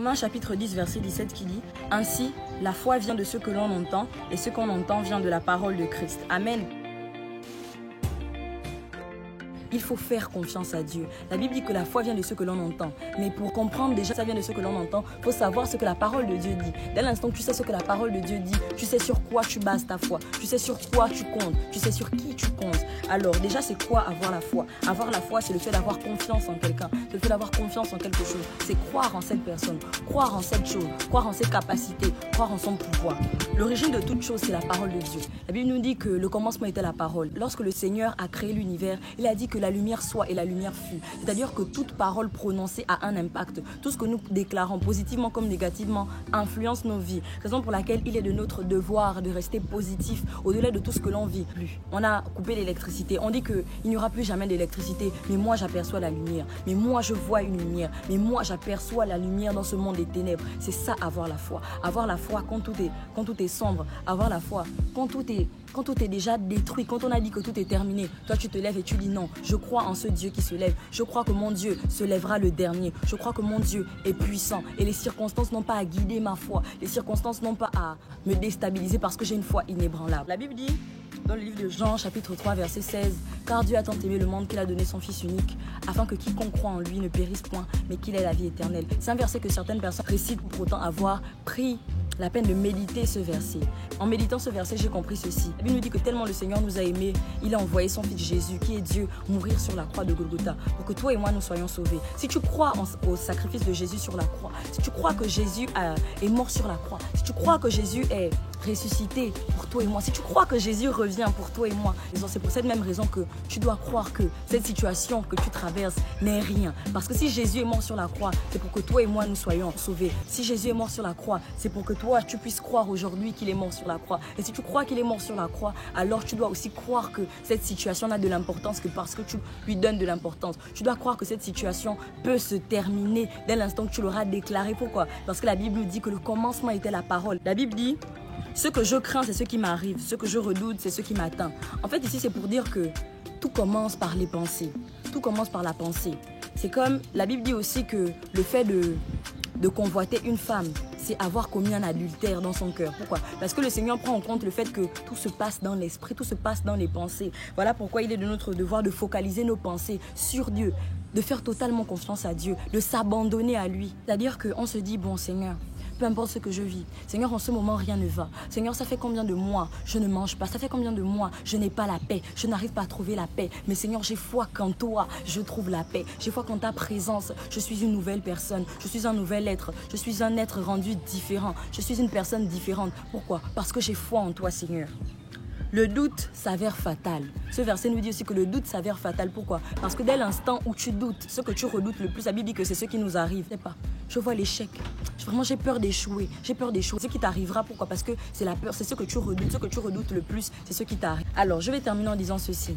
Romains chapitre 10 verset 17 qui dit « Ainsi, la foi vient de ce que l'on entend, et ce qu'on entend vient de la parole de Christ. » Amen. Il faut faire confiance à Dieu. La Bible dit que la foi vient de ce que l'on entend. Mais pour comprendre déjà ça vient de ce que l'on entend, il faut savoir ce que la parole de Dieu dit. Dès l'instant que tu sais ce que la parole de Dieu dit, tu sais sur quoi tu bases ta foi. Tu sais sur quoi tu comptes. Tu sais sur qui tu comptes. Alors déjà, c'est quoi avoir la foi? Avoir la foi, c'est le fait d'avoir confiance en quelqu'un. C'est le fait d'avoir confiance en quelque chose. C'est croire en cette personne, croire en cette chose, croire en ses capacités, croire en son pouvoir. L'origine de toute chose, c'est la parole de Dieu. La Bible nous dit que le commencement était la parole. Lorsque le Seigneur a créé l'univers, il a dit que la lumière soit et la lumière fut. C'est-à-dire que toute parole prononcée a un impact. Tout ce que nous déclarons, positivement comme négativement, influence nos vies. Raison pour laquelle il est de notre devoir de rester positif au-delà de tout ce que l'on vit. On a coupé l'électricité. On dit qu'il n'y aura plus jamais d'électricité. Mais moi, j'aperçois la lumière. Mais moi, je vois une lumière. Mais moi, j'aperçois la lumière dans ce monde des ténèbres. C'est ça, avoir la foi. Avoir la foi quand tout est sombre. Avoir la foi quand tout est déjà détruit. Quand on a dit que tout est terminé, toi, tu te lèves et tu dis non. Je crois en ce Dieu qui se lève. Je crois que mon Dieu se lèvera le dernier. Je crois que mon Dieu est puissant. Et les circonstances n'ont pas à guider ma foi. Les circonstances n'ont pas à me déstabiliser parce que j'ai une foi inébranlable. La Bible dit, dans le livre de Jean, chapitre 3, verset 16, « Car Dieu a tant aimé le monde qu'il a donné son Fils unique, afin que quiconque croit en lui ne périsse point, mais qu'il ait la vie éternelle. » C'est un verset que certaines personnes récitent pour autant avoir pris la peine de méditer ce verset. En méditant ce verset, j'ai compris ceci. La Bible nous dit que tellement le Seigneur nous a aimés, il a envoyé son Fils Jésus, qui est Dieu, mourir sur la croix de Golgotha, pour que toi et moi nous soyons sauvés. Si tu crois au sacrifice de Jésus sur la croix, si tu crois que Jésus est mort sur la croix, si tu crois que Jésus est ressuscité pour toi et moi, si tu crois que Jésus revient pour toi et moi, c'est pour cette même raison que tu dois croire que cette situation que tu traverses n'est rien. Parce que si Jésus est mort sur la croix, c'est pour que toi et moi nous soyons sauvés. Si Jésus est mort sur la croix, c'est pour que toi tu puisses croire aujourd'hui qu'il est mort sur la croix. Et si tu crois qu'il est mort sur la croix, alors tu dois aussi croire que cette situation n'a de l'importance que parce que tu lui donnes de l'importance. Tu dois croire que cette situation peut se terminer dès l'instant que tu l'auras déclaré. Pourquoi? Parce que la Bible nous dit que le commencement était la parole. La Bible dit: ce que je crains, c'est ce qui m'arrive. Ce que je redoute, c'est ce qui m'atteint. En fait, ici, c'est pour dire que tout commence par les pensées. Tout commence par la pensée. C'est comme la Bible dit aussi que le fait de convoiter une femme, c'est avoir commis un adultère dans son cœur. Pourquoi? Parce que le Seigneur prend en compte le fait que tout se passe dans l'esprit, tout se passe dans les pensées. Voilà pourquoi il est de notre devoir de focaliser nos pensées sur Dieu, de faire totalement confiance à Dieu, de s'abandonner à lui. C'est-à-dire qu'on se dit, bon Seigneur, peu importe ce que je vis. Seigneur, en ce moment, rien ne va. Seigneur, ça fait combien de mois je ne mange pas? Ça fait combien de mois je n'ai pas la paix? Je n'arrive pas à trouver la paix. Mais Seigneur, j'ai foi qu'en toi, je trouve la paix. J'ai foi qu'en ta présence, je suis une nouvelle personne. Je suis un nouvel être. Je suis un être rendu différent. Je suis une personne différente. Pourquoi? Parce que j'ai foi en toi, Seigneur. Le doute s'avère fatal. Ce verset nous dit aussi que le doute s'avère fatal. Pourquoi? Parce que dès l'instant où tu doutes, ce que tu redoutes le plus, la Bible dit que c'est ce qui nous arrive. Je sais pas. Je vois l'échec. Vraiment, j'ai peur d'échouer. J'ai peur d'échouer. Ce qui t'arrivera, pourquoi? Parce que c'est la peur, c'est ce que tu redoutes. Ce que tu redoutes le plus, c'est ce qui t'arrive. Alors, je vais terminer en disant ceci.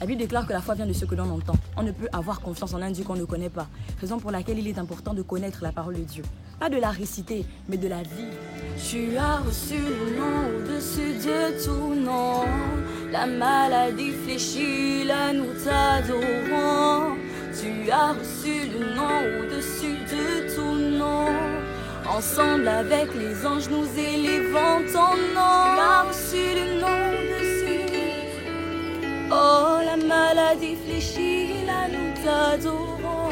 La Bible déclare que la foi vient de ce que l'on entend. On ne peut avoir confiance en un Dieu qu'on ne connaît pas. Raison pour laquelle il est important de connaître la parole de Dieu. Pas de la réciter, mais de la vivre. Tu as reçu le nom au-dessus de tout nom. La maladie fléchit, là nous t'adorons. Tu as reçu le nom au-dessus de tout nom. Ensemble avec les anges, nous élevons ton nom. Tu as reçu le nom au-dessus. Oh, la maladie fléchit, là nous t'adorons.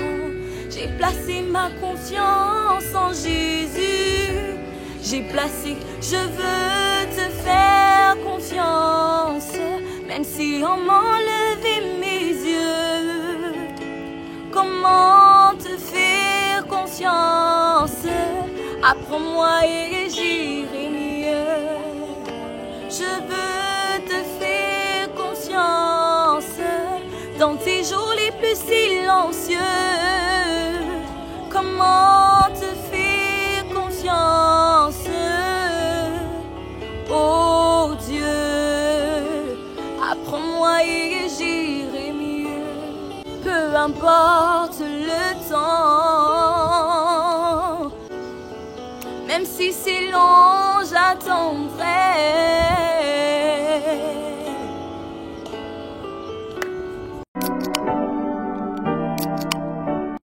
J'ai placé ma confiance en Jésus. J'ai placé, je veux te faire confiance. Même si on m'enlevait mes yeux. Comment te faire confiance? Apprends-moi et j'irai mieux. Je veux te faire confiance dans tes jours les plus silencieux. Comment te faire confiance? Oh Dieu, apprends-moi et j'irai mieux. Peu importe